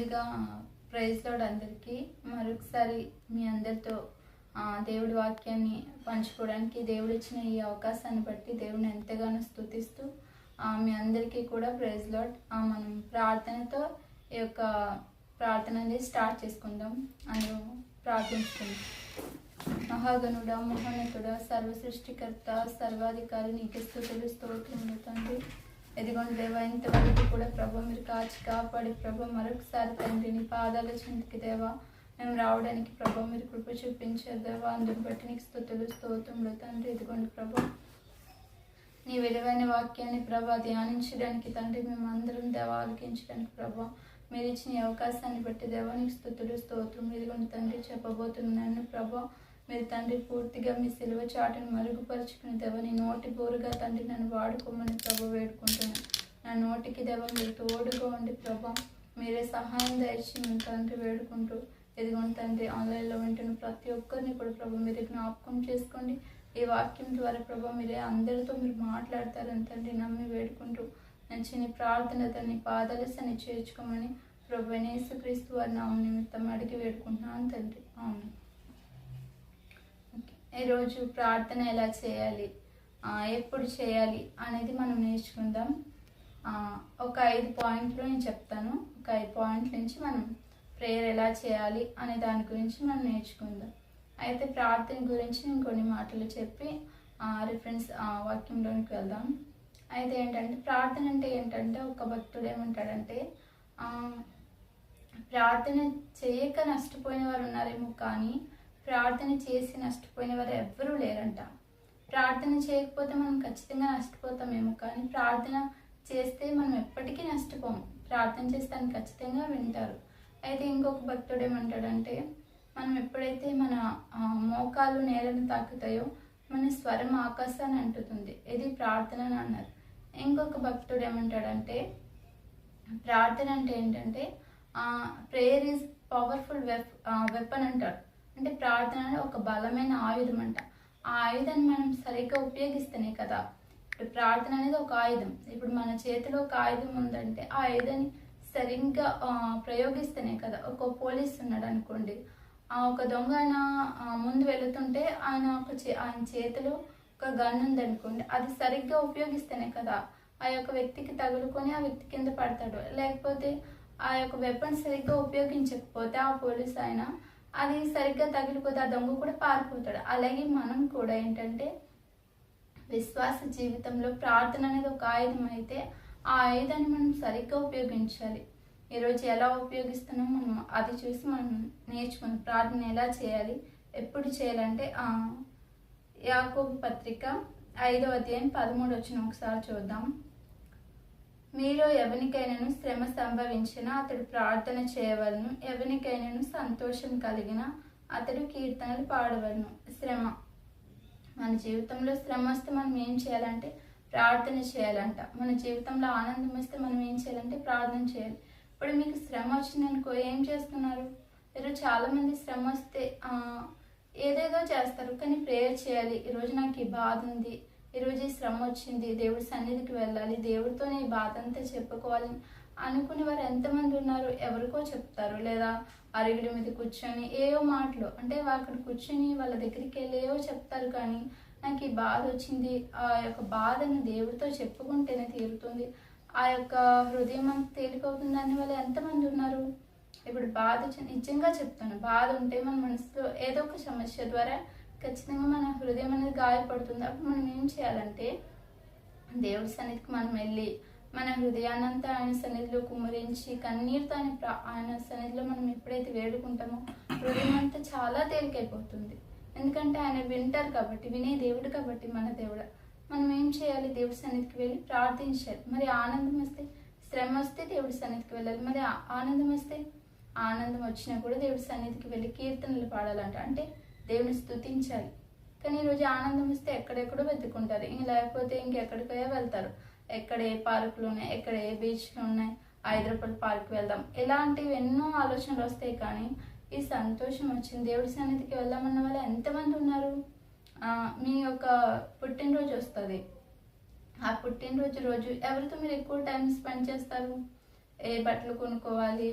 ముందుగా praise lord అందరికీ మరొకసారి మీ అందరితో దేవుడి వాక్యాన్ని పంచుకోవడానికి దేవుడు ఇచ్చిన ఈ అవకాశాన్ని బట్టి దేవుడిని ఎంతగానో స్తుతిస్తూ మీ అందరికీ కూడా ప్రైజ్ లార్డ్. మనం ప్రార్థనతో ఈ యొక్క ప్రార్థన అనేది స్టార్ట్ చేసుకుందాం. అందులో ప్రార్థించుకుందాం. మహాగణుడ, మహోన్నతుడ, సర్వ సృష్టికర్త, సర్వాధికారి, నీకు స్తుతులు స్తోత్రములు తండ్రి. ఎదిగోండి దేవా, ఇంతవరకు కూడా ప్రభు మీరు కాచి కాపాడి ప్రభు మరొకసారి తండ్రి నీ పాదాల చెంతకి దేవా మేము రావడానికి ప్రభు మీరు కృప చూపించారు దేవా. అందుని బట్టి నీకు స్తుతులు స్తోత్రములు తండ్రి. ఎదిగోండి ప్రభు నీ విలువైన వాక్యాన్ని ప్రభా ధ్యానించడానికి తండ్రి మేము అందరం దేవా ఆలకించడానికి ప్రభా మీరు ఇచ్చిన అవకాశాన్ని బట్టి దేవా నీకు స్తుతులు స్తోత్రం. ఇదిగోండి తండ్రి చెప్పబోతున్నాను ప్రభా మీరు తండ్రి పూర్తిగా మీ సిలువ చాటును మరుగుపరుచుకుని దేవ నీ నోటి బోరుగా తండ్రి నన్ను వాడుకోమని ప్రభు వేడుకుంటున్నాను. నా నోటికి దేవ మీరు తోడుగా ఉండి ప్రభా మీరే సహాయం దయచి మేము తండ్రి వేడుకుంటూ ఎదిగోండి తండ్రి ఆన్లైన్లో వింటున్న ప్రతి ఒక్కరిని కూడా ప్రభు మీరు జ్ఞాపకం చేసుకోండి. ఈ వాక్యం ద్వారా ప్రభా మీరే అందరితో మీరు మాట్లాడతారని తండ్రి నమ్మి వేడుకుంటూ నచ్చిన ప్రార్థన తన పాదాల సన్ని చేర్చుకోమని ప్రభు యేసుక్రీస్తు వారి నామం నిమిత్తం అడిగి వేడుకుంటున్నాను తండ్రి. అవును. ఈరోజు ప్రార్థన ఎలా చేయాలి, ఎప్పుడు చేయాలి అనేది మనం నేర్చుకుందాం. ఒక 5 పాయింట్లు నేను చెప్తాను. ఒక 5 పాయింట్ల నుంచి మనం ప్రేయర్ ఎలా చేయాలి అనే దాని గురించి మనం నేర్చుకుందాం. అయితే ప్రార్థన గురించి నేను కొన్ని మాటలు చెప్పి రిఫరెన్స్ వాక్యంలోనికి వెళ్దాం. అయితే ఏంటంటే ప్రార్థన అంటే ఏంటంటే ఒక భక్తుడు ఏమంటాడంటే ప్రార్థన చేయక నష్టపోయిన వారు ఉన్నారేమో కానీ ప్రార్థన చేసి నష్టపోయిన వారు ఎవ్వరూ లేరంట. ప్రార్థన చేయకపోతే మనం ఖచ్చితంగా నష్టపోతామేమో కానీ ప్రార్థన చేస్తే మనం ఎప్పటికీ నష్టపోము. ప్రార్థన చేస్తే దాన్ని ఖచ్చితంగా వింటారు. అయితే ఇంకొక భక్తుడు ఏమంటాడంటే మనం ఎప్పుడైతే మన మోకాలు నేలను తాకుతాయో మన స్వరం ఆకాశాన్ని అంటుతుంది. ఇది ప్రార్థన అని అన్నారు. ఇంకొక భక్తుడు ఏమంటాడంటే ప్రార్థన అంటే ఏంటంటే ప్రేయర్ ఈజ్ పవర్ఫుల్ వెపన్ అంటాడు. అంటే ప్రార్థన అనేది ఒక బలమైన ఆయుధం అంట. ఆ ఆయుధాన్ని మనం సరిగ్గా ఉపయోగిస్తేనే కదా. ఇప్పుడు ప్రార్థన అనేది ఒక ఆయుధం. ఇప్పుడు మన చేతిలో ఒక ఆయుధం ఉందంటే ఆ ఆయుధాన్ని సరిగ్గా ప్రయోగిస్తేనే కదా. ఒక పోలీస్ ఉన్నాడు అనుకోండి, ఒక దొంగ ఆయన ముందు వెళుతుంటే ఆయన చేతిలో ఒక గన్ ఉందనుకోండి, అది సరిగ్గా ఉపయోగిస్తేనే కదా ఆ యొక్క వ్యక్తికి తగులుకొని ఆ వ్యక్తి కింద పడతాడు. లేకపోతే ఆ యొక్క వెపన్ సరిగ్గా ఉపయోగించకపోతే ఆ పోలీస్ ఆయన అది సరిగ్గా తగిలిపోతే ఆ దొంగ కూడా పారిపోతాడు. అలాగే మనం కూడా ఏంటంటే విశ్వాస జీవితంలో ప్రార్థన అనేది ఒక ఆయుధం అయితే ఆ ఆయుధాన్ని మనం సరిగ్గా ఉపయోగించాలి. ఈరోజు ఎలా ఉపయోగిస్తున్నాం మనం అది చూసి మనం నేర్చుకుని ప్రార్థన ఎలా చేయాలి, ఎప్పుడు చేయాలంటే యాకోబు పత్రిక 5వ అధ్యాయం 13 వచనం ఒకసారి చూద్దాం. మీలో ఎవరికైనాను శ్రమ సంభవించినా అతడు ప్రార్థన చేయవలను, ఎవరికైనాను సంతోషం కలిగిన అతడు కీర్తనలు పాడవలను. శ్రమ, మన జీవితంలో శ్రమ వస్తే మనం ఏం చేయాలంటే ప్రార్థన చేయాలంట. మన జీవితంలో ఆనందం వస్తే మనం ఏం చేయాలంటే ప్రార్థన చేయాలి. ఇప్పుడు మీకు శ్రమ వచ్చిందనుకో ఏం చేస్తున్నారు? ఈరోజు చాలామంది శ్రమ వస్తే ఏదేదో చేస్తారు కానీ ప్రేయర్ చేయాలి. ఈరోజు నాకు ఈ బాధ ఉంది, ఈరోజు ఈ శ్రమ వచ్చింది, దేవుడి సన్నిధికి వెళ్ళాలి, దేవుడితోనే ఈ బాధ అంతా చెప్పుకోవాలి అనుకునే వారు ఎంతమంది ఉన్నారు? ఎవరికో చెప్తారు, లేదా అరుగుడి మీద కూర్చొని ఏవో మాటలు అంటే అక్కడ కూర్చొని వాళ్ళ దగ్గరికి వెళ్ళి ఏవో చెప్తారు. కానీ నాకు ఈ బాధ వచ్చింది, ఆ యొక్క బాధను దేవుడితో చెప్పుకుంటేనే తీరుతుంది, ఆ యొక్క హృదయం అంతా తేలికవుతుంది అనే వాళ్ళు ఎంతమంది ఉన్నారు? ఇప్పుడు బాధ నిజంగా చెప్తాను, బాధ ఉంటే మన మనసులో ఏదో ఒక సమస్య ద్వారా ఖచ్చితంగా మన హృదయం అనేది గాయపడుతుంది. అప్పుడు మనం ఏం చేయాలంటే దేవుడి సన్నిధికి మనం వెళ్ళి మన హృదయాన్నంతా ఆయన సన్నిధిలో కుమ్మరించి కన్నీరుతో ఆయన సన్నిధిలో మనం ఎప్పుడైతే వేడుకుంటామో హృదయం అంతా చాలా తేలికైపోతుంది. ఎందుకంటే ఆయన వింటారు కాబట్టి, వినే దేవుడు కాబట్టి మన దేవుడు. మనం ఏం చేయాలి? దేవుడి సన్నిధికి వెళ్ళి ప్రార్థించాలి. మరి ఆనందం వస్తే, శ్రమ వస్తే దేవుడి సన్నిధికి వెళ్ళాలి. మరి ఆనందం వస్తే, ఆనందం వచ్చినా కూడా దేవుడి సన్నిధికి వెళ్ళి కీర్తనలు పాడాలంట. అంటే దేవుని స్తుతించాలి. కానీ ఈరోజు ఆనందం వస్తే ఎక్కడెక్కడో వెతుక్కుంటారు, లేకపోతే ఇంకెక్కడికో వెళ్తారు. ఎక్కడ ఏ పార్కులు ఉన్నాయి, ఎక్కడ ఏ బీచ్లు ఉన్నాయి, హైదరాబాద్ పార్క్ వెళ్దాం, ఇలాంటివి ఎన్నో ఆలోచనలు వస్తాయి. కానీ ఈ సంతోషం వచ్చింది దేవుడి సన్నిధికి వెళ్దామన్న వాళ్ళు ఎంతమంది ఉన్నారు? మీ యొక్క పుట్టినరోజు వస్తుంది, ఆ పుట్టినరోజు రోజు ఎవరితో మీరు ఎక్కువ టైం స్పెండ్ చేస్తారు? ఏ బట్టలు కొనుక్కోవాలి,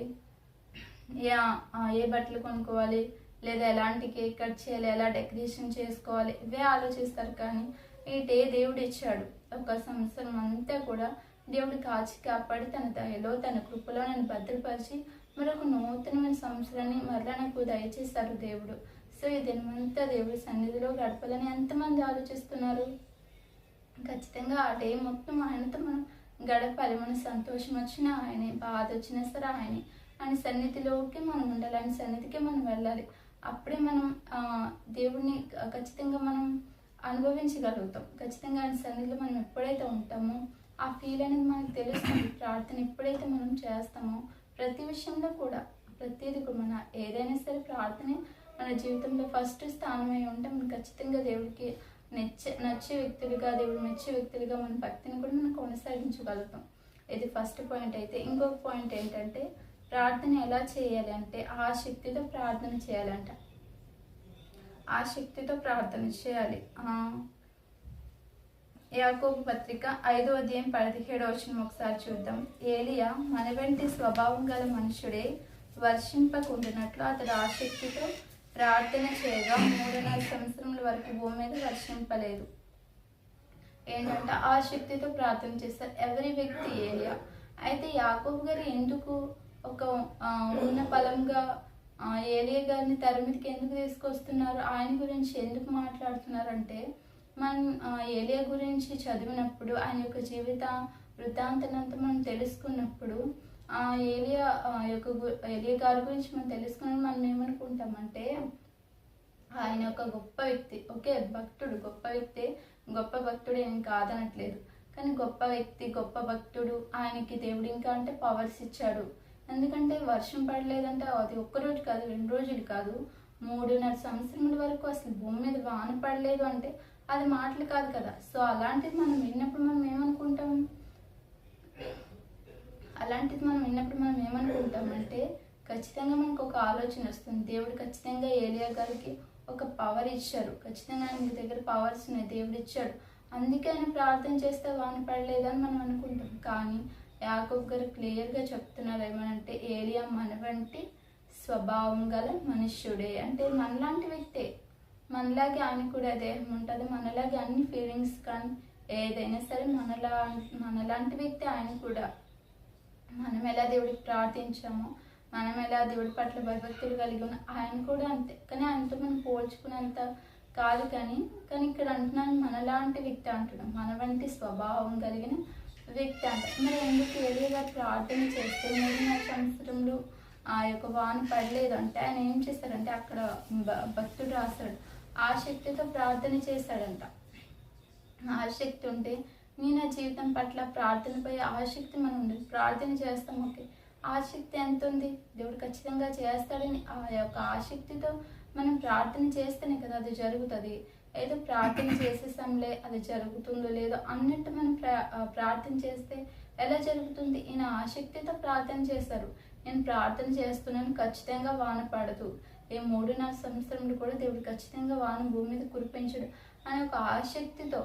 ఏ బట్టలు కొనుక్కోవాలి, లేదా ఎలాంటి కేక్ కట్ చేయాలి, ఎలా డెకరేషన్ చేసుకోవాలి, ఇవే ఆలోచిస్తారు. కానీ ఈ డే దేవుడు ఇచ్చాడు. ఒక సంవత్సరం అంతా కూడా దేవుడు కాచి కాపాడి తన దయలో తన కృపలో నన్ను భద్రపరిచి మరొక నూతనమైన సంవత్సరాన్ని మరలా నాకు దయచేశారు దేవుడు. సో ఈ దినమంతా దేవుడి సన్నిధిలో గడపాలని ఎంతమంది ఆలోచిస్తున్నారు? ఖచ్చితంగా ఆ డే మొత్తం ఆయనతో మనం గడపాలి. మన సంతోషం వచ్చినా ఆయనే, బాధ వచ్చినా సరే ఆయనే. ఆయన సన్నిధిలోకి మనం ఉండాలి, ఆయన సన్నిధికి మనం వెళ్ళాలి. అప్పుడే మనం దేవుడిని ఖచ్చితంగా మనం అనుభవించగలుగుతాం. ఖచ్చితంగా ఆయన సన్నిధిలో మనం ఎప్పుడైతే ఉంటామో ఆ ఫీల్ అనేది మనకు తెలుస్తుంది. ప్రార్థన ఎప్పుడైతే మనం చేస్తామో ప్రతి విషయంలో కూడా, ప్రతిదీ కూడా మన ఏదైనా సరే ప్రార్థనే మన జీవితంలో ఫస్ట్ స్థానమై ఉంటే మనం ఖచ్చితంగా దేవుడికి నచ్చే వ్యక్తులుగా, దేవుడు మెచ్చే వ్యక్తులుగా మన భక్తిని కూడా మనం కొనసాగించగలుగుతాం. ఇది ఫస్ట్ పాయింట్. అయితే ఇంకొక పాయింట్ ఏంటంటే ప్రార్థన ఎలా చేయాలి అంటే ఆ శక్తితో ప్రార్థన చేయాలంట. ఆ శక్తితో ప్రార్థన చేయాలి. యాకోబు పత్రిక 5వ అధ్యాయం 17వ వచనం ఒకసారి చూద్దాం. ఏలియా మన వెంటి స్వభావం గల మనుషుడే వర్షింపకుండినట్లు అతడు ఆసక్తితో ప్రార్థన చేయగా 3.5 సంవత్సరముల వరకు భూమి మీద వర్షింపలేదు. ఏంటంటే ఆ శక్తితో ప్రార్థన చేస్తారు ఎవరి వ్యక్తి? ఏలియా. అయితే యాకోబు గారు ఎందుకు ఒక ఉన్న బలంగా ఏలియా గారిని తెర మీదకి ఎందుకు తీసుకొస్తున్నారు, ఆయన గురించి ఎందుకు మాట్లాడుతున్నారంటే మనం ఏలియా గురించి చదివినప్పుడు, ఆయన యొక్క జీవిత వృత్తాంతనంతా మనం తెలుసుకున్నప్పుడు ఏలియా గారి గురించి మనం తెలుసుకున్నప్పుడు మనం ఏమనుకుంటామంటే ఆయన ఒక గొప్ప వ్యక్తి. ఓకే, భక్తుడు, గొప్ప వ్యక్తి, గొప్ప భక్తుడు ఏం కాదనట్లేదు. కానీ గొప్ప వ్యక్తి, గొప్ప భక్తుడు, ఆయనకి దేవుడు ఇంకా అంటే పవర్స్ ఇచ్చాడు. ఎందుకంటే వర్షం పడలేదంటే అది ఒక్కరోజు కాదు, 2 రోజులు కాదు, 3.5 సంవత్సరముల వరకు అసలు భూమి మీద వాన పడలేదు అంటే అది మాటలు కాదు కదా. సో అలాంటిది మనం విన్నప్పుడు మనం ఏమనుకుంటామంటే ఖచ్చితంగా మనకు ఒక ఆలోచన వస్తుంది. దేవుడు ఖచ్చితంగా ఏలియా గారికి ఒక పవర్ ఇచ్చారు, ఖచ్చితంగా ఆయన దగ్గర పవర్స్ ఉన్నాయి, దేవుడు ఇచ్చాడు, అందుకే ఆయన ప్రార్థన చేస్తే వాన పడలేదని మనం అనుకుంటాం. కానీ యాకోబు గారు క్లియర్గా చెప్తున్నారు ఏమనంటే ఏలియా మన వంటి స్వభావం గల మనుష్యుడే. అంటే మనలాంటి వ్యక్తే, మనలాగే ఆయన కూడా దేహం ఉంటుంది, మనలాగే అన్ని ఫీలింగ్స్ కానీ ఏదైనా సరే మనలాంటి వ్యక్తి ఆయన కూడా. మనం ఎలా దేవుడికి ప్రార్థించామో, మనం ఎలా దేవుడి పట్ల భయభక్తులు కలిగి ఉన్న ఆయన కూడా అంతే. కానీ ఆయనతో మనం పోల్చుకునేంత కాదు. కానీ ఇక్కడ అంటున్నాను మనలాంటి వ్యక్తి అంటున్నాం, మన వంటి స్వభావం కలిగిన వ్యక్తి అంట. మరి ఎందుకు ఏలియా గారు ప్రార్థన చేస్తే 3.5 సంవత్సరంలో ఆ యొక్క వాన పడలేదు అంటే ఆయన ఏం చేశారంటే అక్కడ భక్తుడు రాశాడు ఆసక్తితో ప్రార్థన చేశాడంట. ఆసక్తి ఉంటే నేను నా జీవితం పట్ల ప్రార్థనపై ఆసక్తి మనం ఉంది, ప్రార్థన చేస్తాం. ఓకే, ఆసక్తి ఎంత ఉంది, దేవుడు ఖచ్చితంగా చేస్తాడని ఆ యొక్క ఆసక్తితో మనం ప్రార్థన చేస్తేనే కదా అది జరుగుతుంది. ఏదో ప్రార్థన చేసేసాంలే అది జరుగుతుందో లేదో అన్నట్టు మనం ప్రార్థన చేస్తే ఎలా జరుగుతుంది? ఈయన ఆసక్తితో ప్రార్థన చేశారు, నేను ప్రార్థన చేస్తున్నాను, ఖచ్చితంగా వాన పడదు, ఈ 3.5 సంవత్సరంలో కూడా దేవుడు ఖచ్చితంగా వాన భూమి మీద కురిపించడు అని ఒక ఆసక్తితో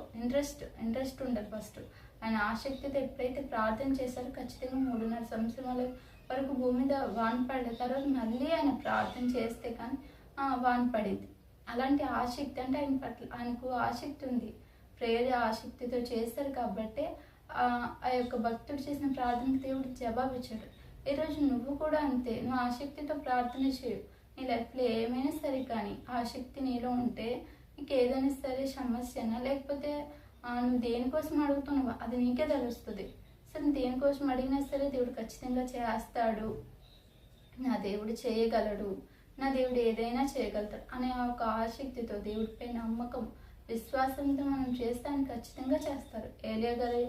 ఇంట్రెస్ట్ ఉండదు ఫస్ట్. ఆయన ఆసక్తితో ఎప్పుడైతే ప్రార్థన చేశారో ఖచ్చితంగా 3.5 సంవత్సరాల వరకు భూమి మీద వాన పడే తర్వాత మళ్ళీ ఆయన ప్రార్థన చేస్తే కానీ వాన పడింది. అలాంటి ఆసక్తి అంటే ఆయన పట్ల ఆయనకు ఆసక్తి ఉంది, ప్రేయర్ ఆసక్తితో చేస్తారు కాబట్టి ఆ యొక్క భక్తుడు చేసిన ప్రార్థనకు దేవుడు జవాబు ఇచ్చాడు. ఈరోజు నువ్వు కూడా అంతే, నువ్వు ఆసక్తితో ప్రార్థన చేయు. నీ లైఫ్లో ఏమైనా సరే కానీ ఆసక్తి నీలో ఉంటే నీకు ఏదైనా సరే సమస్యనా లేకపోతే నువ్వు దేనికోసం అడుగుతున్నావా అది నీకే తెలుస్తుంది. సరే దేనికోసం అడిగినా సరే దేవుడు ఖచ్చితంగా చేస్తాడు, నా దేవుడు చేయగలడు, నా దేవుడు ఏదైనా చేయగలుగుతాడు అనే ఒక ఆసక్తితో దేవుడిపై నమ్మకం విశ్వాసంతో మనం చేస్తే ఆయన ఖచ్చితంగా చేస్తారు. ఏలియా గారు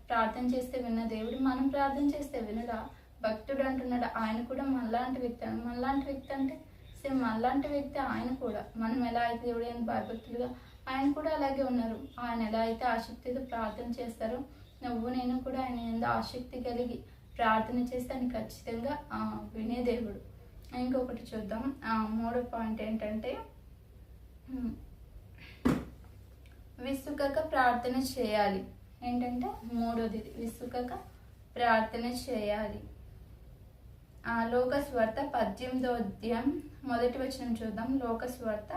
ప్రార్థన చేస్తే విన్న దేవుడు మనం ప్రార్థన చేస్తే వినడా? భక్తుడు అంటున్నాడు ఆయన కూడా మనలాంటి వ్యక్తి. మనలాంటి వ్యక్తి అంటే సేమ్ మనలాంటి వ్యక్తి ఆయన కూడా. మనం ఎలా అయితే దేవుడు ఆయన భయభక్తులుగా ఆయన కూడా అలాగే ఉన్నారు. ఆయన ఎలా అయితే ఆసక్తితో ప్రార్థన చేస్తారో నువ్వు నేను కూడా ఆయన ఎంత ఆసక్తి కలిగి ప్రార్థన చేస్తే ఆయన ఖచ్చితంగా వినే దేవుడు. ఇంకొకటి చూద్దాం. 3వ పాయింట్ ఏంటంటే విసుకక ప్రార్థన చేయాలి. ఏంటంటే 3వది విసుకక ప్రార్థన చేయాలి. లోకస్వార్త 18వ అధ్యాయం మొదటి వచనం చూద్దాం. లోకస్వార్త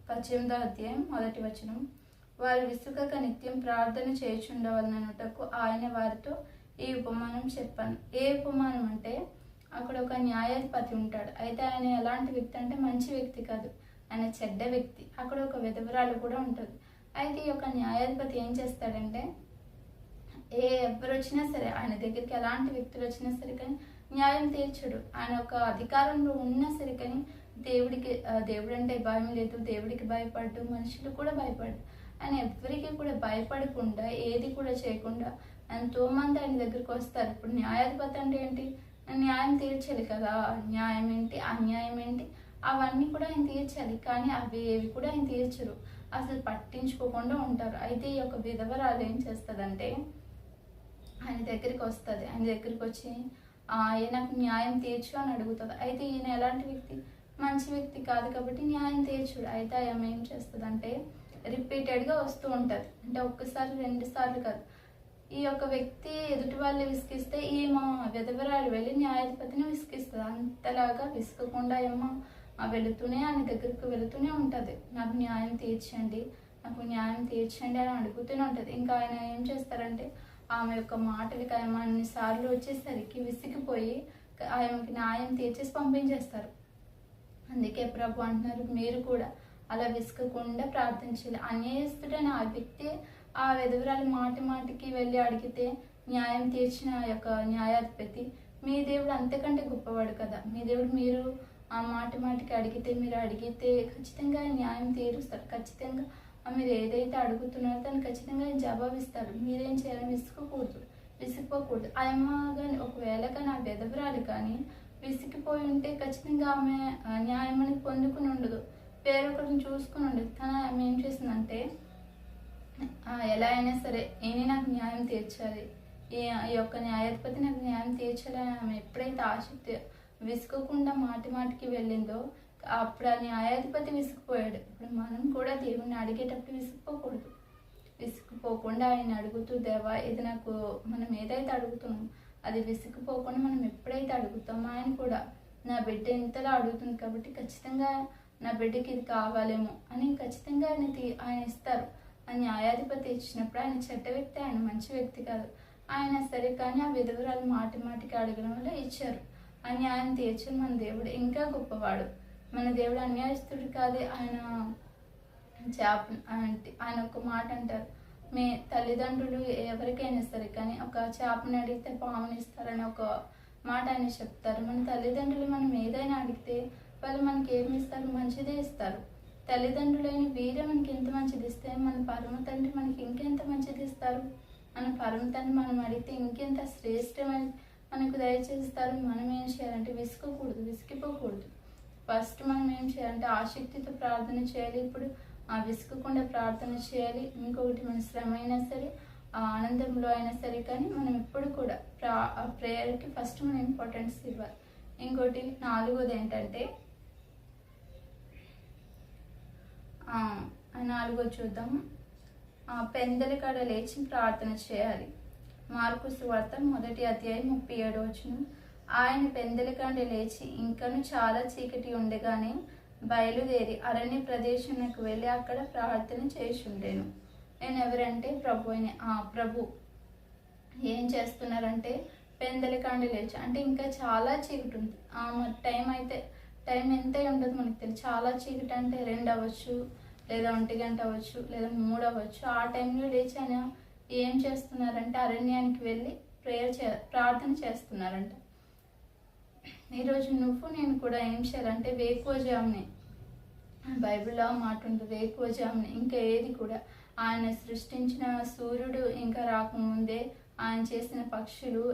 18వ అధ్యాయం మొదటి వచనం. వారు విసుగక నిత్యం ప్రార్థన చేయుచుండవలననుటకు ఆయన వారితో ఈ ఉపమానం చెప్పాను. ఏ ఉపమానం అంటే, అక్కడ ఒక న్యాయాధిపతి ఉంటాడు. అయితే ఆయన ఎలాంటి వ్యక్తి అంటే మంచి వ్యక్తి కాదు, ఆయన చెడ్డ వ్యక్తి. అక్కడ ఒక విధవరాలు కూడా ఉంటుంది. అయితే ఈ యొక్క న్యాయాధిపతి ఏం చేస్తాడంటే, ఎవరు వచ్చినా సరే ఆయన దగ్గరికి, ఎలాంటి వ్యక్తులు వచ్చినా సరే కానీ న్యాయం తీర్చడు. ఆయన ఒక అధికారంలో ఉన్నా సరే కానీ దేవుడు అంటే భయం లేదు, దేవుడికి భయపడ్డు, మనుషులు కూడా భయపడ్డు. ఆయన ఎవరికి కూడా భయపడకుండా, ఏది కూడా చేయకుండా ఎంతో మంది ఆయన దగ్గరికి వస్తారు. ఇప్పుడు న్యాయాధిపతి అంటే ఏంటి? న్యాయం తీర్చాలి కదా. న్యాయం ఏంటి, అన్యాయం ఏంటి, అవన్నీ కూడా ఆయన తీర్చాలి. కానీ అవి ఏవి కూడా ఆయన తీర్చరు, అసలు పట్టించుకోకుండా ఉంటారు. అయితే ఈ యొక్క విధవరాలు ఏం చేస్తుందంటే, ఆయన దగ్గరికి వస్తుంది. ఆయన దగ్గరికి వచ్చి నాకు న్యాయం తీర్చు అని అడుగుతుంది. అయితే ఈయన ఎలాంటి వ్యక్తి? మంచి వ్యక్తి కాదు కాబట్టి న్యాయం తీర్చుడు. అయితే ఆమె ఏం చేస్తుందంటే, రిపీటెడ్గా వస్తూ ఉంటుంది. అంటే ఒక్కసారి 2 సార్లు కాదు. ఈ యొక్క వ్యక్తి ఎదుటి వాళ్ళు విసిగిస్తే ఈమె విధవరాలు వెళ్ళి న్యాయాధిపతిని విసిగిస్తుంది. అంతలాగా విసుగకుండా ఏమో వెళుతూనే ఆయన దగ్గరకు వెళుతూనే ఉంటుంది. నాకు న్యాయం తీర్చండి, నాకు న్యాయం తీర్చండి అని అడుగుతూనే ఉంటుంది. ఇంకా ఆయన ఏం చేస్తారంటే, ఆమె యొక్క మాటలకి ఆమె అన్నిసార్లు వచ్చేసరికి విసిగిపోయి ఆమెకి న్యాయం తీర్చేసి పంపించేస్తారు. అందుకే ప్రభు అంటున్నారు, మీరు కూడా అలా విసుగకుండా ప్రార్థించాలి. అన్యాయస్తుడైన ఆ వ్యక్తి ఆ విధవరాలు మాటికి వెళ్ళి అడిగితే న్యాయం తీర్చిన యొక్క న్యాయాధిపతి, మీ దేవుడు అంతకంటే గొప్పవాడు కదా. మీ దేవుడు మీరు ఆ మాటికి మీరు అడిగితే ఖచ్చితంగా న్యాయం తీరుస్తారు. ఖచ్చితంగా మీరు ఏదైతే అడుగుతున్నారో దాన్ని ఖచ్చితంగా జవాబిస్తారు. మీరేం చేయాలని విసిగిపోకూడదు. ఆయమ్మ కానీ ఒకవేళ కానీ ఆ విధవరాలు కానీ విసిగిపోయి ఉంటే ఖచ్చితంగా ఆమె న్యాయం అనేది పొందుకుని ఉండదు, వేరొకరిని చూసుకుని ఉండదు. కానీ ఆమె ఏం చేసిందంటే, ఎలా అయినా సరే ఈయన నాకు న్యాయం తీర్చాలి, ఈ యొక్క న్యాయాధిపతి నాకు న్యాయం తీర్చాలి అని ఆమె ఎప్పుడైతే ఆసక్తి విసుగకుండా మాటికి వెళ్ళిందో అప్పుడు ఆ న్యాయాధిపతి విసుకుపోయాడు. ఇప్పుడు మనం కూడా దేవుణ్ణి అడిగేటప్పుడు విసుకుపోకుండా ఆయన అడుగుతూ, దేవా ఇది నాకు, మనం ఏదైతే అడుగుతున్నామో అది విసుకుపోకుండా మనం ఎప్పుడైతే అడుగుతామో, ఆయన కూడా నా బిడ్డ ఇంతలా అడుగుతుంది కాబట్టి ఖచ్చితంగా నా బిడ్డకి ఇది కావాలేమో అని ఖచ్చితంగా ఆయన ఇస్తారు. ఆ న్యాయాధిపతి ఇచ్చినప్పుడు ఆయన చెడ్డ వ్యక్తి, ఆయన మంచి వ్యక్తి కాదు. ఆయన సరే కానీ ఆ విధవరాలు మాటికి అడగడం వల్ల ఇచ్చారు. ఆ న్యాయం తీర్చని మన దేవుడు ఇంకా గొప్పవాడు. మన దేవుడు అన్యాయస్తుడు కాదే. ఆయన ఒక మాట అంటారు, మీ తల్లిదండ్రులు ఎవరికైనా సరే కానీ ఒక చేపని అడిగితే పాముని ఇస్తారని ఒక మాట ఆయన చెప్తారు. మన తల్లిదండ్రులు మనం ఏదైనా అడిగితే వాళ్ళు మనకి ఏమి ఇస్తారు? మంచిదే ఇస్తారు. తల్లిదండ్రులైన వీరే మనకి ఎంత మంచిది ఇస్తే మన పరమ తండ్రి మనకి ఇంకెంత మంచిది ఇస్తారు. మన పరమ తండ్రి మనం అడిగితే ఇంకెంత శ్రేష్టమైన మనకు దయచేస్తారు. మనం ఏం చేయాలంటే విసిగిపోకూడదు. ఫస్ట్ మనం ఏం చేయాలంటే ఆసక్తితో ప్రార్థన చేయాలి. ఇప్పుడు విసుగకుండా ప్రార్థన చేయాలి. ఇంకొకటి మన శ్రమ అయినా సరే, ఆనందంలో అయినా సరే కానీ మనం ఎప్పుడు కూడా ప్రేయర్కి ఫస్ట్ మనం ఇంపార్టెన్స్ ఇవ్వాలి. ఇంకోటి 4వది ఏంటంటే, 4వది చూద్దాం. పెందల కాడ లేచి ప్రార్థన చేయాలి. మార్కు సువార్త 1వ అధ్యాయం 37వ వచనం. ఆయన పెందల కాడ లేచి ఇంకను చాలా చీకటి ఉండగానే బయలుదేరి అరణ్య ప్రదేశానికి వెళ్ళి అక్కడ ప్రార్థన చేయుచుండెను. నేను ఎవరంటే ప్రభు ఏం చేస్తున్నారంటే, పెందల కాడ లేచి అంటే ఇంకా చాలా చీకటి ఉంది. టైం ఎంత ఉండదు మనకు తెలియదు. చాలా చీకటి అంటే 2 అవ్వచ్చు, లేదా 1 గంట అవ్వచ్చు, లేదా 3 అవ్వచ్చు. ఆ టైంలో లేచి ఆయన ఏం చేస్తున్నారంటే అరణ్యానికి వెళ్ళి ప్రార్థన చేస్తున్నారంట. ఈరోజు నువ్వు నేను కూడా ఏం చేయాలంటే వేకువజామునే, బైబిల్లో మాట ఉంటుంది, వేకువజామునే ఇంకా ఏది కూడా ఆయన సృష్టించిన సూర్యుడు ఇంకా రాకముందే ఆయన చేసిన పక్షులు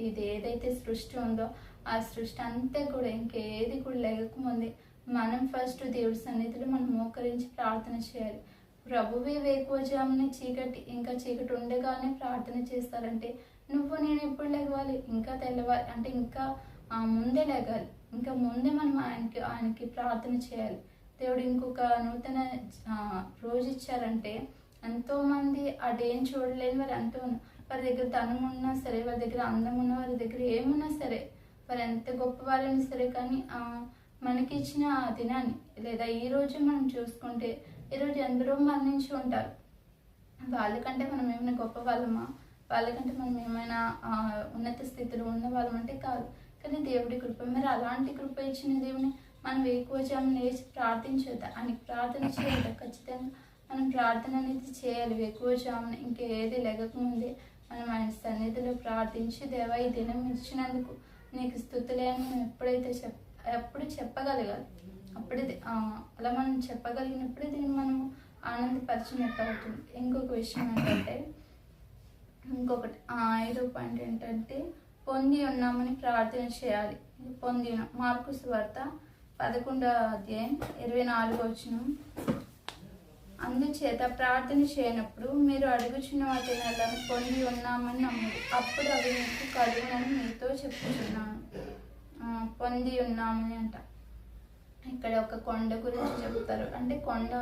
ఇది ఏదైతే సృష్టి ఉందో ఆ సృష్టి అంతా కూడా ఇంకేది కూడా లేకముందే మనం ఫస్ట్ దేవుడి సన్నిధిలో మనం మోకరించి ప్రార్థన చేయాలి. ప్రభువే వేకువజామునే చీకటి ఉండగానే ప్రార్థన చేస్తారంటే నువ్వు నేను ఎప్పుడు లేవాలి? ఇంకా తెల్లవాలి అంటే ఇంకా ముందే లేగాలి. ఇంకా ముందే మనం ఆయనకి ప్రార్థన చేయాలి. దేవుడు ఇంకొక నూతన రోజు ఇచ్చారంటే ఎంతోమంది ఆ డేని చూడలేని వారు వారి దగ్గర ధనం ఉన్నా సరే, వారి దగ్గర అందం ఉన్నా, వారి దగ్గర ఏమున్నా సరే వారు ఎంత గొప్ప వారైనా సరే కానీ మనకి ఇచ్చిన ఆ దినాన్ని లేదా ఈరోజు మనం చూసుకుంటే ఈరోజు ఎందరో మరణించి ఉంటారు. వాళ్ళకంటే మనం ఏమైనా గొప్ప వాళ్ళమా, వాళ్ళకంటే మనం ఏమైనా ఉన్నత స్థితిలో ఉన్న వాళ్ళమంటే కాదు. కానీ దేవుడి కృప, మరి అలాంటి కృప ఇచ్చిన దేవుని మనం వేకువజామున లేచి ప్రార్థించొద్దా, ఆయనకి ప్రార్థన చేయొద్దా? ఖచ్చితంగా మనం ప్రార్థన అనేది చేయాలి. వేకువజామున ఇంకేది లెగకముందే మనం ఆయన సన్నిధిలో ప్రార్థించి, దేవా ఈ దినం ఇచ్చినందుకు నీకు స్తుతులే అని మనం ఎప్పుడు చెప్పగలగాలి. అప్పుడే అలా మనం చెప్పగలిగినప్పుడే దీన్ని మనం ఆనందపరిచినట్టు అవుతుంది. ఇంకొక విషయం ఏంటంటే, ఇంకొకటి 5వ పాయింట్ ఏంటంటే, పొంది ఉన్నామని ప్రార్థన చేయాలి. పొంది మార్కు సువార్త 11వ అధ్యాయం 24వ వచనం, అందుచేత ప్రార్థన చేయనప్పుడు మీరు అడుగుచున్న వాటిని పొంది ఉన్నామని నమ్ముడు, అప్పుడు అవి మీకు కలుగునని మీతో చెప్పుచున్నాను. పొంది ఉన్నామని అంట. ఇక్కడ ఒక కొండ గురించి చెప్తారు. అంటే కొండ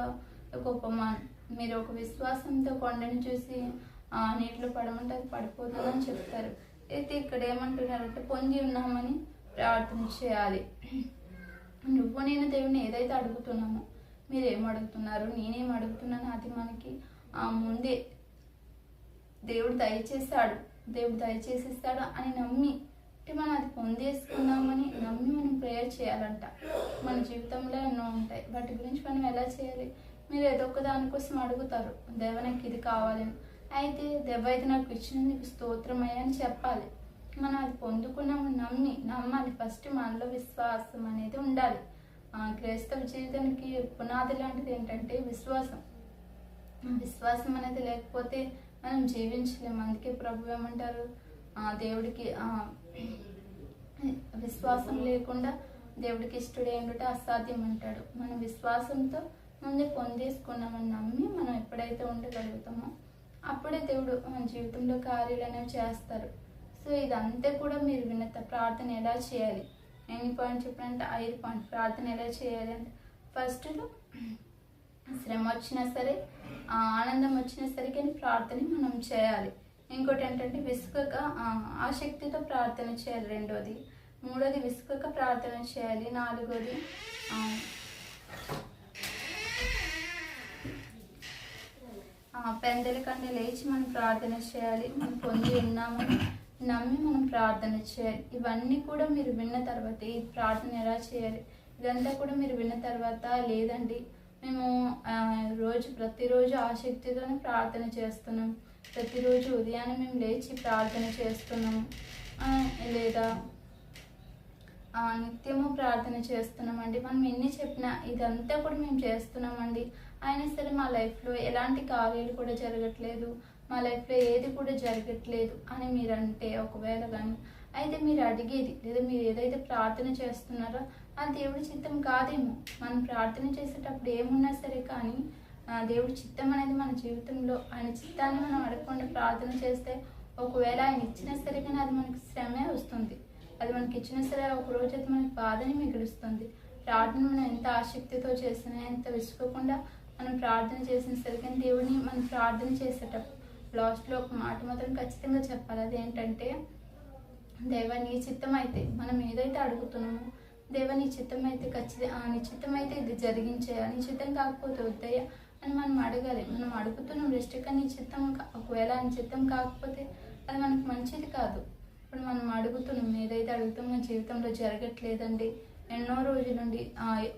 ఒక ఉపమానం. మీరు ఒక విశ్వాసంతో కొండని చూసి నీటిలో పడమంటే అది పడిపోతుందని చెప్తారు. అయితే ఇక్కడ ఏమంటున్నారంటే, పొంది ఉన్నామని ప్రార్థన చేయాలి. నువ్వు నేను దేవుని ఏదైతే అడుగుతున్నామో, మీరు ఏం అడుగుతున్నారు, నేనేం అడుగుతున్నాను, అది మనకి ముందే దేవుడు దయచేసిస్తాడు అని నమ్మి మనం అది పొందేసుకుందామని నమ్మి మనం ప్రేయర్ చేయాలంట. మన జీవితంలో ఎన్నో ఉంటాయి, వాటి గురించి మనం ఎలా చేయాలి? మీరు ఏదో ఒక దానికోసం అడుగుతారు, దేవ నాకు ఇది కావాలని. అయితే దేవ అయితే నాకు ఇచ్చిన నీకు స్తోత్రమయ్యా అని చెప్పాలి. మనం అది పొందుకున్నాము నమ్మాలి. ఫస్ట్ మనలో విశ్వాసం అనేది ఉండాలి. క్రైస్తవ జీవితానికి పునాది లాంటిది ఏంటంటే విశ్వాసం. విశ్వాసం అనేది లేకపోతే మనం జీవించలేము. అందుకే ప్రభు ఏమంటారు, దేవుడికి విశ్వాసం లేకుండా దేవుడికి ఇష్టడేంటే అసాధ్యం అంటాడు. మనం విశ్వాసంతో ముందే పొందేసుకున్నామని నమ్మి మనం ఎప్పుడైతే ఉండగలుగుతామో అప్పుడే దేవుడు మన జీవితంలో కార్యాలు అనేవి చేస్తారు. సో ఇదంతా కూడా మీరు విన్న ప్రార్థన ఎలా చేయాలి, ఎన్ని పాయింట్ చెప్పాలంటే 5 పాయింట్. ప్రార్థన ఎలా చేయాలి అంటే, ఫస్ట్లో శ్రమ వచ్చినా సరే ఆనందం వచ్చినా సరే కానీ ప్రార్థన మనం చేయాలి. ఇంకోటి ఏంటంటే విసుకక ఆసక్తితో ప్రార్థన చేయాలి. 2వది. 3వది విసుకక ప్రార్థన చేయాలి. 4వది పెందల కన్నా లేచి మనం ప్రార్థన చేయాలి. మనం పొంది ఉన్నామని నమ్మి మనం ప్రార్థన చేయాలి. ఇవన్నీ కూడా మీరు విన్న తర్వాత ఈ ప్రార్థన ఎలా చేయాలి ఇదంతా కూడా మీరు విన్న తర్వాత, లేదండి మేము ప్రతిరోజు ఆసక్తితోనే ప్రార్థన చేస్తున్నాం, ప్రతిరోజు ఉదయాన్నే మేము లేచి ప్రార్థన చేస్తున్నాము, లేదా నిత్యము ప్రార్థన చేస్తున్నామండి, మనం ఎన్ని చెప్పినా ఇదంతా కూడా మేము చేస్తున్నామండి, అయినా సరే మా లైఫ్లో ఎలాంటి కార్యాలు కూడా జరగట్లేదు, మా లైఫ్లో ఏది కూడా జరగట్లేదు అని మీరంటే ఒకవేళ కానీ, అయితే మీరు అడిగేది లేదా మీరు ఏదైతే ప్రార్థన చేస్తున్నారో అది దేవుడి చిత్తం కాదేమో. మనం ప్రార్థన చేసేటప్పుడు ఏమున్నా సరే కానీ దేవుడి చిత్తం అనేది మన జీవితంలో, ఆయన చిత్తాన్ని మనం అడగకుండా ప్రార్థన చేస్తే ఒకవేళ ఆయన ఇచ్చినా సరే కానీ అది మనకి శ్రమే వస్తుంది. అది మనకి ఇచ్చినా సరే ఒక రోజు అయితే మనకి బాధని మిగులుస్తుంది. ప్రార్థన మనం ఎంత ఆసక్తితో చేసినా, ఎంత విసుకోకుండా మనం ప్రార్థన చేసిన సరే కానీ దేవుడిని మనం ప్రార్థన చేసేటప్పుడు లాస్ట్లో ఒక మాట మాత్రం ఖచ్చితంగా చెప్పాలి. అదేంటంటే, దేవా నీ చిత్తం అయితే, మనం ఏదైతే అడుగుతున్నామో దేవా నీ చిత్తం అయితే నీ చిత్తం అయితే ఇది జరిగించేయా, నీ చిత్తం కాకపోతే వద్దయ్యా అని మనం అడగాలి. మనం అడుగుతున్నాం రెస్ట్గా నీ చిత్తం, ఒకవేళ నీ చిత్తం కాకపోతే అది మనకు మంచిది కాదు. ఇప్పుడు మనం అడుగుతున్నాం, ఏదైతే అడుగుతాం మన జీవితంలో జరగట్లేదండి, ఎన్నో రోజుల నుండి,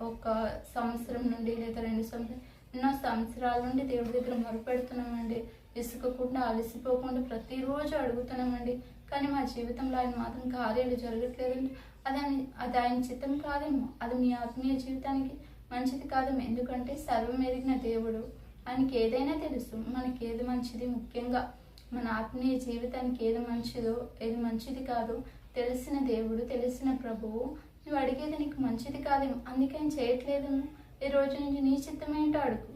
1 సంవత్సరం నుండి లేదా 2 సంవత్సరం, ఎన్నో సంవత్సరాల నుండి దేవుడి దగ్గర మొరపెడుతున్నామండి, విసుకకుండా అలసిపోకుండా ప్రతిరోజు అడుగుతున్నామండి, కానీ మా జీవితంలో ఆయన మాత్రం కార్యాలు జరగట్లేదండి, అది ఆయన చిత్తం కాదేమో, అది మీ ఆత్మీయ జీవితానికి మంచిది కాదేమో. ఎందుకంటే సర్వం ఎరిగిన దేవుడు, ఆయనకి ఏదైనా తెలుసు, మనకి ఏది మంచిది, ముఖ్యంగా మన ఆత్మీయ జీవితానికి ఏది మంచిదో ఏది మంచిది కాదో తెలిసిన దేవుడు, తెలిసిన ప్రభువు, నువ్వు అడిగేది నీకు మంచిది కాదేమో, అందుకే ఆయన చేయట్లేదేమో. ఈ రోజు నుంచి నీ చిత్తం ఏంటో అడుగు.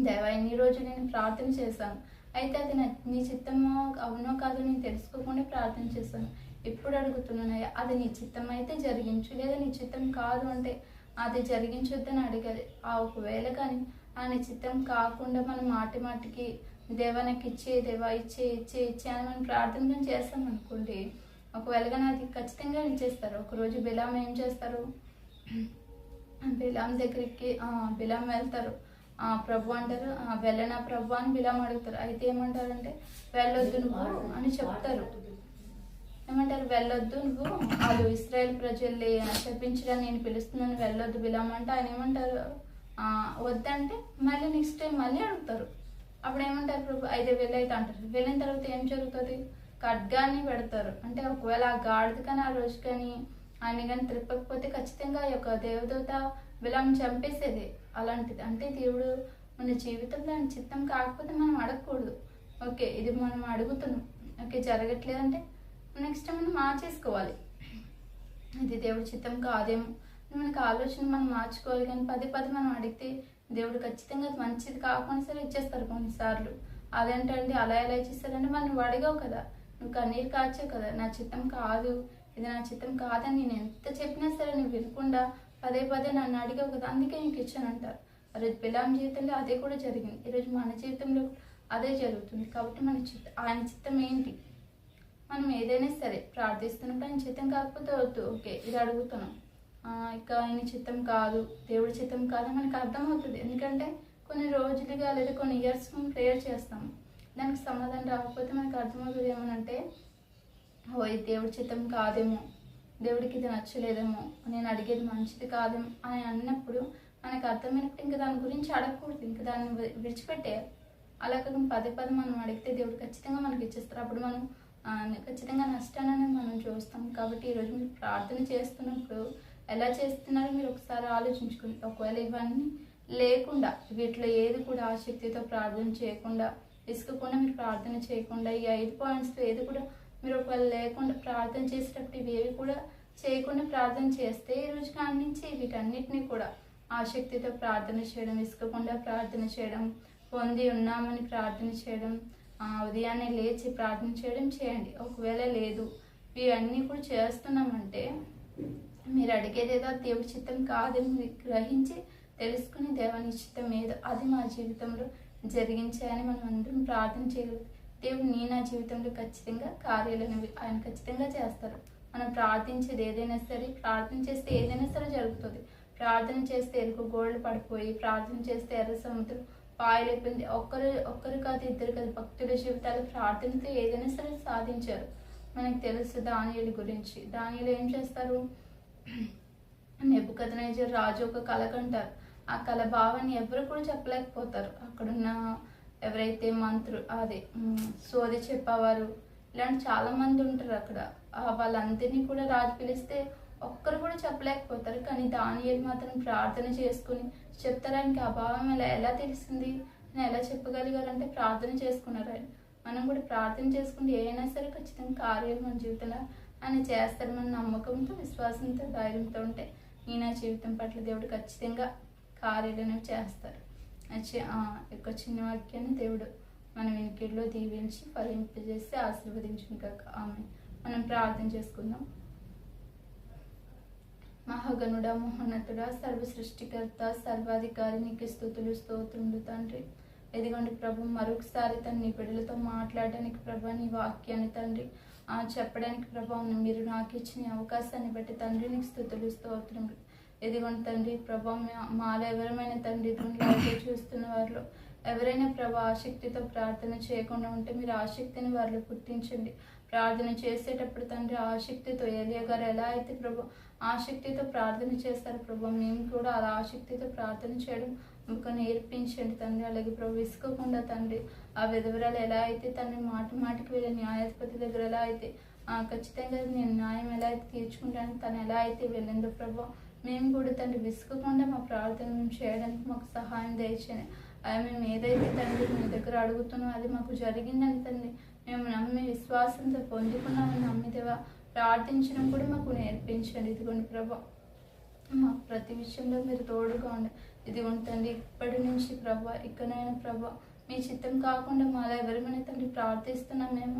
దేవా ఇన్ని రోజు నేను ప్రార్థన చేశాను, అయితే అది నీ చిత్తమో అవునో కాదో నేను తెలుసుకోకుండా ప్రార్థన చేశాను, ఎప్పుడు అడుగుతున్నానయ్యా అది నీ చిత్తం అయితే జరిగించు, లేదా నీ చిత్తం కాదు అంటే అది జరిగించొద్దని అడగాలి. ఒకవేళ కానీ ఆయన చిత్తం కాకుండా మనం మాటికి దేవా నాకు ఇచ్చే, దేవా ఇచ్చే అని మనం ప్రార్థన చేస్తాం అనుకోండి, ఒకవేళ కానీ అది ఖచ్చితంగా ఇచ్చేస్తారు. ఒకరోజు బిలాం ఏం చేస్తారు, బిలాం దగ్గరికి బిలాం వెళ్తారు. ప్రభు అంటారు, వెళ్ళనా ప్రభు అని బిలాం అడుగుతారు. అయితే ఏమంటారంటే వెళ్ళొద్దు నువ్వు అని చెప్తారు. ఏమంటారు, వెళ్ళొద్దు నువ్వు, వాళ్ళు ఇశ్రాయేల్ ప్రజల్ని శపించడానికి నేను పిలుస్తున్నాను, వెళ్ళొద్దు బిలాం అంటే ఆయన ఏమంటారు, వద్దంటే మళ్ళీ నెక్స్ట్ టైం మళ్ళీ అడుగుతారు. అప్పుడు ఏమంటారు, ప్రభు అయితే వెళ్ళైతే అంటారు. వెళ్ళిన తర్వాత ఏం జరుగుతుంది, ఖడ్గాన్ని పెడతారు. అంటే ఒకవేళ ఆ గాడిద కానీ ఆ రోజు కానీ ఆయన కానీ త్రిప్పకపోతే ఖచ్చితంగా ఆ యొక్క దేవదూత బిలాం చంపేసేది. అలాంటిది అంటే దేవుడు మన జీవితంలో ఆయన చిత్తం కాకపోతే మనం అడగకూడదు. ఓకే ఇది మనం అడుగుతున్నాం, ఓకే జరగట్లేదంటే నెక్స్ట్ మనం మార్చేసుకోవాలి. ఇది దేవుడి చిత్తం కాదేమో మనకు ఆలోచన మనం మార్చుకోవాలి. కానీ పదే మనం అడిగితే దేవుడు ఖచ్చితంగా మంచిది కాకుండా సరే ఇచ్చేస్తారు కొన్నిసార్లు. అదేంటండి అలా ఎలా ఇచ్చేస్తారంటే మనం నువ్వు అడిగావు కదా, నువ్వు కన్నీరు కాచావు కదా, నా చిత్తం కాదు, ఇది నా చిత్తం కాదని నేను ఎంత చెప్పినా సరే నువ్వు వినకుండా పదే నన్ను అడిగావు కదా, అందుకే నీకు ఇచ్చాను అంటారు. ఈరోజు బిలాం జీవితంలో అదే కూడా జరిగింది. ఈరోజు మన జీవితంలో అదే జరుగుతుంది. కాబట్టి మన ఆయన చిత్తం ఏంటి, మనం ఏదైనా సరే ప్రార్థిస్తున్నప్పుడు ఆయన చిత్తం కాకపోతే వద్దు, ఓకే ఇది అడుగుతున్నాం, ఇక ఆయన చిత్తం కాదు, దేవుడి చిత్తం కాదు మనకు అర్థమవుతుంది. ఎందుకంటే కొన్ని రోజులుగా లేదా కొన్ని ఇయర్స్ మనం ప్రేయర్ చేస్తాము, దానికి సమాధానం రాకపోతే మనకు అర్థమవుతుంది ఏమనంటే ఓ ఇది దేవుడి చిత్తం కాదేమో, దేవుడికి ఇది నచ్చలేదేమో, నేను అడిగేది మంచిది కాదేమో అని అన్నప్పుడు మనకు అర్థమైనప్పుడు ఇంకా దాని గురించి అడగకూడదు, ఇంకా దాన్ని విడిచిపెట్టేయాలి. అలా కాకుండా పదే మనం అడిగితే దేవుడు ఖచ్చితంగా మనకి ఇచ్చేస్తారు. అప్పుడు మనం ఖచ్చితంగా నష్టాన్ని మనం చూస్తాం. కాబట్టి ఈరోజు మీరు ప్రార్థన చేస్తున్నప్పుడు ఎలా చేస్తున్నారో మీరు ఒకసారి ఆలోచించుకోండి. ఒకవేళ ఇవన్నీ లేకుండా వీటిలో ఏది కూడా ఆసక్తితో ప్రార్థన చేయకుండా, విసుకకుండా మీరు ప్రార్థన చేయకుండా, ఈ 5 పాయింట్స్లో ఏది కూడా మీరు ఒకవేళ లేకుండా ప్రార్థన చేసేటప్పుడు ఇవేవి కూడా చేయకుండా ప్రార్థన చేస్తే ఈ రోజు కాడి నుంచి వీటన్నిటినీ కూడా ఆసక్తితో ప్రార్థన చేయడం, విసుకకుండా ప్రార్థన చేయడం, పొంది ఉన్నామని ప్రార్థన చేయడం, ఉదయాన్నే లేచి ప్రార్థన చేయడం చేయండి. ఒకవేళ లేదు ఇవన్నీ కూడా చేస్తున్నామంటే మీరు అడిగేది ఏదో దేవుడి చిత్తం కాదని మీరు గ్రహించి తెలుసుకుని దేవాని చిత్తం ఏదో అది మా జీవితంలో జరిగించాయని మనం అందరం ప్రార్థన చేయగలం. దేవుడు నా జీవితంలో ఖచ్చితంగా కార్యాలను ఆయన ఖచ్చితంగా చేస్తారు. మనం ప్రార్థించేది ఏదైనా సరే, ప్రార్థన చేస్తే ఏదైనా సరే జరుగుతుంది. ప్రార్థన చేస్తే ఎరుకు గోడలు పడిపోయి, ప్రార్థన చేస్తే ఎర్ర సముద్రం పాయలైపోయింది. ఒక్కరు కాదు, ఇద్దరు కాదు, భక్తుల జీవితాలు ప్రార్థనతో ఏదైనా సరే సాధించారు. మనకు తెలుసు దానియేలు గురించి. దానియేలు ఏం చేస్తారు, నెబుకద్నెజర్ రాజు ఒక కల కంటారు. ఆ కల భావాన్ని ఎవరు కూడా చెప్పలేకపోతారు. అక్కడున్న ఎవరైతే సోది చెప్పేవారు ఇలాంటి చాలా మంది ఉంటారు అక్కడ. వాళ్ళందరినీ కూడా రాజు పిలిస్తే ఒక్కరు కూడా చెప్పలేకపోతారు. కానీ దానియేలు మాత్రం ప్రార్థన చేసుకుని చెప్తారానికి ఆ భావం ఎలా తెలిసింది, నేను ఎలా చెప్పగలిగారంటే ప్రార్థన చేసుకున్నారు ఆయన. మనం కూడా ప్రార్థన చేసుకుంటే ఏదైనా సరే ఖచ్చితంగా కార్యాలు మన జీవితంలో ఆయన చేస్తారు. మన నమ్మకంతో, విశ్వాసంతో, ధైర్యంతో ఉంటే నా జీవితం పట్ల దేవుడు ఖచ్చితంగా కార్యాలను చేస్తారు. యొక్క చిన్న వాక్యాన్ని దేవుడు మన వెనుకల్లో దీవించి ఫలింపజేసి ఆశీర్వదించును కాక. ఆమె మనం ప్రార్థన చేసుకుందాం. మహాగణుడ, మహోన్నతుడ, సర్వ సృష్టికర్త, సర్వాధికారి, నీకు స్తుతులు స్తోత్రములు తండ్రి. ఎదిగోండి ప్రభు, మరొకసారి నీ బిడ్డలతో మాట్లాడడానికి ప్రభు నీ వాక్యాన్ని తండ్రి చెప్పడానికి ప్రభావం మీరు నాకు ఇచ్చిన అవకాశాన్ని బట్టి తండ్రి నీకు స్తుతులు స్తోత్రములు. ఎదిగోండి తండ్రి ప్రభావం మాలో ఎవరైనా తండ్రి లైవ్లో చూస్తున్న వారిలో ఎవరైనా ప్రభా ఆసక్తితో ప్రార్థన చేయకుండా ఉంటే మీరు ఆసక్తిని వారిలో పుట్టించండి. ప్రార్థన చేసేటప్పుడు తండ్రి ఆసక్తితో, ఏలియా గారు ఎలా అయితే ప్రభు ఆసక్తితో ప్రార్థన చేస్తారు ప్రభు, మేము కూడా అలా ఆసక్తితో ప్రార్థన చేయడం మాకు నేర్పించండి తండ్రి. అలాగే ప్రభు విసుకోకుండా తండ్రి ఆ విధవరాలు ఎలా అయితే తండ్రి మాటికి వెళ్ళే న్యాయాధిపతి దగ్గర ఎలా అయితే ఖచ్చితంగా నేను న్యాయం ఎలా అయితే తీర్చుకుంటాను తను ఎలా అయితే వెళ్ళిందో ప్రభు, మేము కూడా తండ్రి విసుకోకుండా మా ప్రార్థన చేయడానికి మాకు సహాయం దయచేయండి. మేము ఏదైతే తండ్రి మీ దగ్గర అడుగుతున్నామో అది మాకు జరిగిందని తండ్రి మేము నమ్మి విశ్వాసంతో పొందుకున్నామని నమ్మిదేవా ప్రార్థించడం కూడా మాకు నేర్పించండి. ఇదిగోండి ప్రభా, మాకు ప్రతి విషయంలో మీరు తోడుగా ఉండండి. ఇదిగోండి తండ్రి ఇప్పటి నుంచి ప్రభా ఇకనైనా ప్రభా మీ చిత్తం కాకుండా మాలో ఎవరిమైనా తండ్రి ప్రార్థిస్తున్నాం. మేము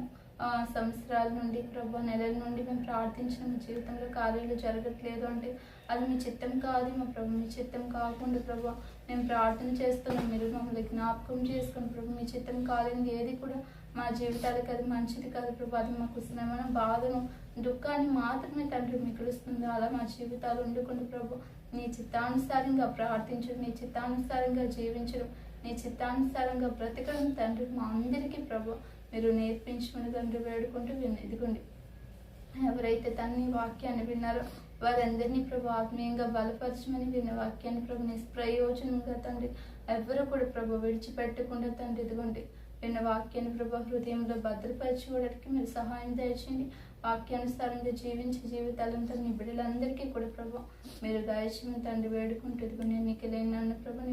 సంవత్సరాల నుండి ప్రభా నెలల నుండి మేము ప్రార్థించిన మా జీవితంలో కార్యాలు జరగట్లేదు అంటే అది మీ చిత్తం కాదు మా ప్రభు. మీ చిత్తం కాకుండా ప్రభా మేము ప్రార్థన చేస్తున్నాం, మీరు మమ్మల్ని జ్ఞాపకం చేసుకుని ప్రభు మీ చిత్తం కాలేనిది ఏది కూడా మా జీవితాలకు అది మంచిది కాదు ప్రభు. అది మాకు శ్రమను బాధను దుఃఖాన్ని మాత్రమే తండ్రి మిగులుస్తుంది. అలా మా జీవితాలు ఉండకుండా ప్రభు నీ చిత్తానుసారంగా ప్రార్థించడం, నీ చిత్తానుసారంగా జీవించడం, నీ చిత్తానుసారంగా బ్రతకడం తండ్రి మా అందరికీ ప్రభు మీరు నేర్పించమని తండ్రి వేడుకుంటూ ఇదిగోండి ఎవరైతే తన్ని వాక్యాన్ని విన్నారో వారందరినీ ప్రభు ఆత్మీయంగా బలపరచమని విన్న వాక్యాన్ని ప్రభు నిష్ప్రయోజనంగా తండ్రి ఎవరు కూడా ప్రభు విడిచిపెట్టకుండా తండ్రి ఇదిగోండి విన్న వాక్యాన్ని ప్రభు హృదయంలో భద్రపరచుకోవడానికి మీరు సహాయం దయచేయండి. వాక్యానుసారంగా జీవించే జీవితాలంతా నీ బిడ్డలందరికీ కూడా ప్రభు మీరు దయచేయమని తండ్రి వేడుకుంటూ ఇదిగోండి నీకు లేని ప్రభు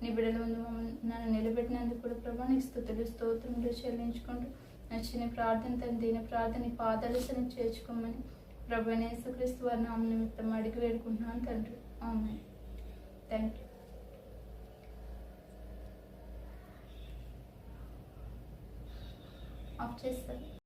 నీ బిడ్డల ముందు నన్ను నిలబెట్టినందుకు కూడా ప్రభు నీకు స్తుతులు స్తోత్రములు చెల్లించుకుంటూ నచ్చిన ప్రార్థన తన దీని ప్రార్థన పాదలసన చేర్చుకోమని ప్రభు యేసుక్రీస్తు వారి నామం నిమిత్తం అడిగి వేడుకుంటున్నాను తండ్రి. ఆమేన్. Thank you. ఆఫ్ చేస్తారు.